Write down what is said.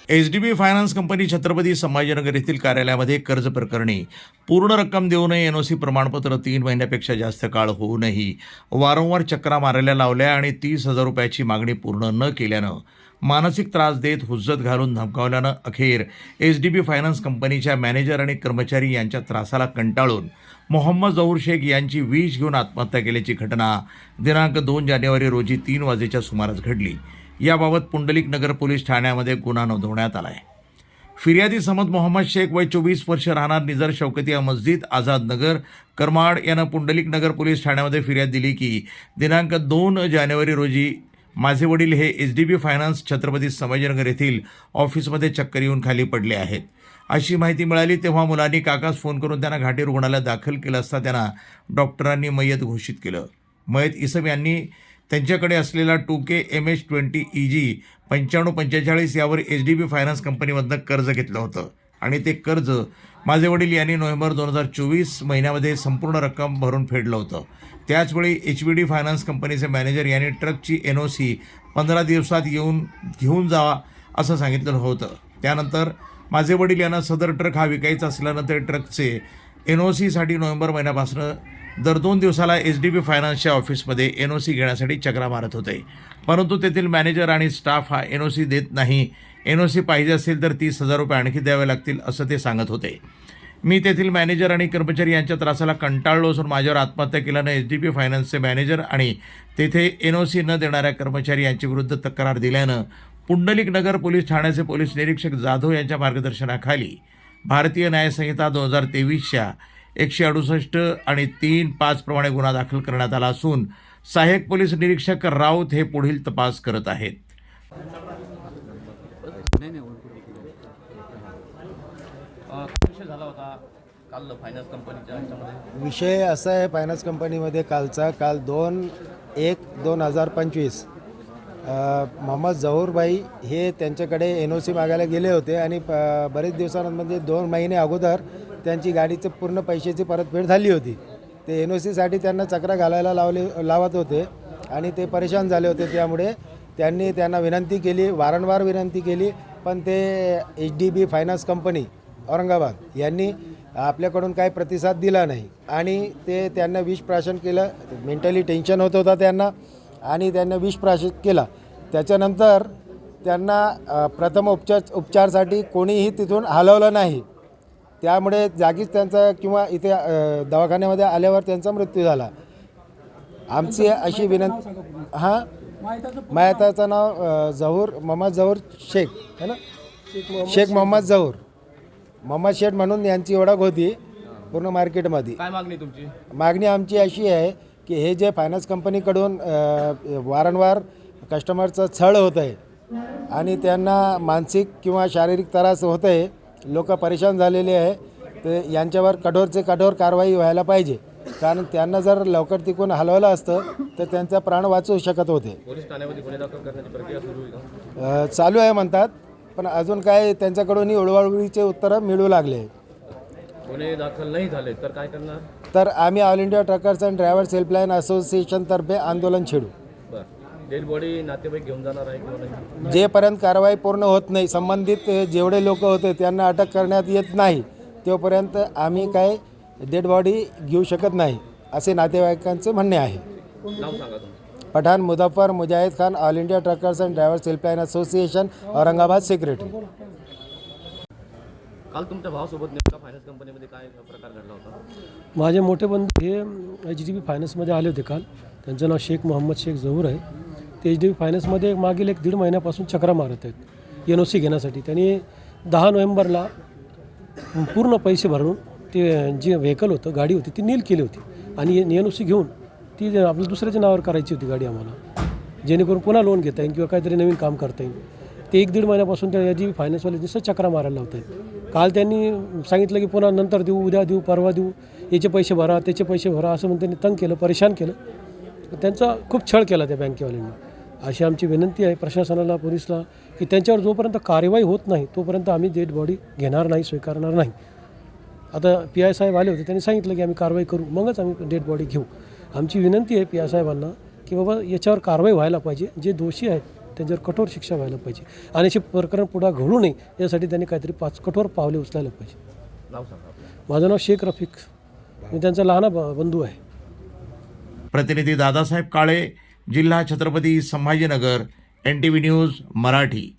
HDB finance company Chhatrapati Sambhajinagar येथील कार्यालयामध्ये कर्ज प्रकरणी पूर्ण रक्कम देऊनही एनओसी प्रमाणपत्र 3 महिन्यापेक्षा जास्त काळ होऊनही वारंवार चक्रा मारायला लावल्या आणि 30,000 रुपयाची मागणी पूर्ण न केल्यानं मानसिक त्रास देत हुज्जत घालून धमकावल्यानं अखेर एचडीबी फायनान्स कंपनीच्या मॅनेजर आणि कर्मचारी यांच्या त्रासाला कंटाळून मोहम्मद जहूर शेख यांची विष घेऊन आत्महत्या केल्याची घटना दिनांक 2 जानेवारी रोजी 3 वाजेच्या सुमारास घडली। याबाबत पुंडलिक नगर पोलीस ठाण्यामध्ये गुन्हा नोंदवण्यात आला आहे। फिर्यादी समद मोहम्मद शेख वय 24 वर्ष राहणार निजर शौकतिया मस्जिद आझाद नगर करमाड यानं पुंडलिक नगर पोलीस ठाण्यामध्ये फिर्याद दिली की दिनांक 2 जानेवारी रोजी माझे वडील हे एचडीबी फायनान्स छत्रपती संभाजीनगर येथील ऑफिसमध्ये चक्कर येऊन खाली पडले आहेत अशी माहिती मिळाली। तेव्हा मुलांनी काकास फोन करून त्यांना घाटी रुग्णालयात दाखल केलं असता त्यांना डॉक्टरांनी मयत घोषित केलं। मयत इसम यांनी त्यांच्याकडे असलेला 2K MH20 EG 9545 यावर एचडीबी फायनान्स कंपनीमधनं कर्ज घेतलं होतं आणि ते कर्ज माझे वडील यांनी नोव्हेंबर 2024 महिन्यामध्ये संपूर्ण रक्कम भरून फेडलं होतं। त्याचवेळी एचबीडी फायनान्स कंपनीचे मॅनेजर यांनी ट्रकची एनओसी 15 दिवसात घेऊन जावा असं सांगितलं होतं। त्यानंतर माझे वडील यांना सदर ट्रक हा विकायचा असल्यानं ते ट्रकचे एनओसीसाठी नोव्हेंबर महिन्यापासून दर 2 दिवसाला एचडीबी फायनान्सच्या ऑफिसमध्ये एनओसी घेण्यासाठी चक्रा मारत होते, परंतु तेथील मॅनेजर आणि स्टाफ हा एनओसी देत नाही। एनओसी पाहिजे असेल तर 30,000 रुपये आणखी द्यावे लागतील असं ते सांगत होते। मी तेथील मॅनेजर आणि कर्मचारी यांच्या त्रासाला कंटाळलो असून माझ्यावर आत्महत्या केल्यानं एचडीबी फायनान्सचे मॅनेजर आणि तेथे एनओसी न देणाऱ्या कर्मचारी यांच्याविरुद्ध तक्रार दिल्यानं पुंडलिक नगर पोलीस ठाण्याचे पोलीस निरीक्षक जाधव यांच्या मार्गदर्शनाखाली भारतीय न्यायसंहिता 2023च्या 168 आणि 3(5) प्रमाणे गुन्हा दाखल करण्यात आला असून सहाय्यक पोलीस निरीक्षक राऊत हे पुढील तपास करत आहेत। विषय असा आहे फायनान्स कंपनीमध्ये काल 2/1/2025 मोहम्मद जहूर भाई हे त्यांच्याकडे एनओसी मागायला गेले होते आणि बरेच दिवसांमध्ये म्हणजे 2 महिने अगोदर त्यांची गाडीचं पूर्ण पैशाची परतफेड झाली होती। ते एनओसीसाठी त्यांना चक्रा घालायला लावत होते आणि ते परेशान झाले होते। त्यामुळे त्यांनी त्यांना विनंती केली, वारंवार विनंती केली, पण ते एचडीबी फायनान्स कंपनी औरंगाबाद यांनी आपल्याकडून काही प्रतिसाद दिला नाही आणि ते त्यांना विषप्राशन केलं। मेंटली टेन्शन होत होता त्यांना आणि त्यांना विषप्राशन केला। त्याच्यानंतर त्यांना प्रथम उपचारसाठी कोणीही तिथून हलवलं नाही, त्यामुळे जागीच त्यांचा किंवा इथे दवाखान्यामध्ये आल्यावर त्यांचा मृत्यू झाला। आमची अशी विनंती मयताचं नाव मोहम्मद जहूर शेख है ना, शेख मोहम्मद जहूर मोहम्मद शेख म्हणून यांची ओळख होती पूर्ण मार्केटमध्ये। काय मागणी तुमची? मागणी आमची अशी आहे की हे जे फायनान्स कंपनीकडून वारंवार कस्टमरचं छळ होत आहे आणि त्यांना मानसिक किंवा शारीरिक त्रास होत आहे, लोक परेशान झालेले आहे, ते यांच्यावर कठोरचे कठोर कारवाई व्हायला पाहिजे। कारण त्यांना जर लवकर तिकून हलवलं असतं तर त्यांचा प्राण वाचू शकत होते। पोलीस ठाण्यामध्ये गुन्हे दाखल करण्याची प्रक्रिया सुरू आहे का? चालू आहे म्हणतात, पण अजून काय त्यांच्याकडूनही उडवाउडवीचे उत्तरं मिळू लागले। गुन्हे दाखल नाही झाले तर काय करणार? तर आम्ही all India truckers and drivers helpline असोसिएशनतर्फे आंदोलन छेडू। डेड बॉडी नातेवाईक घेऊन जाणार आहे किंवा नाही? जेपर्यंत कारवाई पूर्ण होत नाही, संबंधित जेवढे लोक होते त्यांना अटक करण्यात येत नाही, तोपर्यंत आम्ही काय डेड बॉडी घेऊ शकत नाही असे नातेवाईकांचे म्हणणे आहे। नाव सांगा तुमचं? Pathan Muzaffar Mujahid Khan, all India truckers and drivers helpline association Aurangabad secretary. काल तुमच्या भावासोबत नेमका फायनान्स कंपनीमध्ये काय प्रकार घडला होता? माझे मोठे बंधू हे एचडीबी फायनान्समध्ये आले होते काल। त्यांचं नाव शेख मोहम्मद शेख जहूर आहे। ते एचडीबी फायनान्समध्ये मागील 1-1.5 महिन्यापासून चक्रा मारत आहेत एनओसी घेण्यासाठी। त्यांनी 10 नोव्हेंबरला पूर्ण पैसे भरून ते जे व्हेकल होतं, गाडी होती, ती नील केली होती आणि एनओसी घेऊन ती आपल्या दुसऱ्याच्या नावावर करायची होती गाडी आम्हाला, जेणेकरून पुन्हा लोन घेता येईल किंवा काहीतरी नवीन काम करता येईल। ते 1-1.5 महिन्यापासून त्या एचडीबी फायनान्सवाले नुसतं चक्रा मारायला लावत आहेत। काल त्यांनी सांगितलं की पुन्हा नंतर देऊ, उद्या देऊ, परवा देऊ, याचे पैसे भरा, त्याचे पैसे भरा असं म्हणून त्यांनी तंग केलं, परेशान केलं। त्यांचा खूप छळ केला त्या बँकेवाल्यांनी। अशी आमची विनंती आहे प्रशासनाला, पोलिसला की त्यांच्यावर जोपर्यंत कारवाई होत नाही तोपर्यंत आम्ही डेड बॉडी घेणार नाही, स्वीकारणार नाही। आता PI साहेब आले होते, त्यांनी सांगितलं की आम्ही कारवाई करू, मगच आम्ही डेड बॉडी घेऊ। आमची विनंती आहे PI साहेबांना की बाबा याच्यावर कारवाई व्हायला पाहिजे, जे दोषी आहेत त्यांच्यावर कठोर शिक्षा व्हायला पाहिजे आणि असे प्रकरण पुढे घडू नये यासाठी त्यांनी काहीतरी कठोर पावले उचलायला पाहिजे. नाव सांगा आपलं. माझं नाव शेख रफिक, मी त्यांचा लहान बंधू आहे. प्रतिनिधी दादासाहेब काळे, जिल्हा छत्रपती संभाजीनगर, NTV न्यूज मराठी.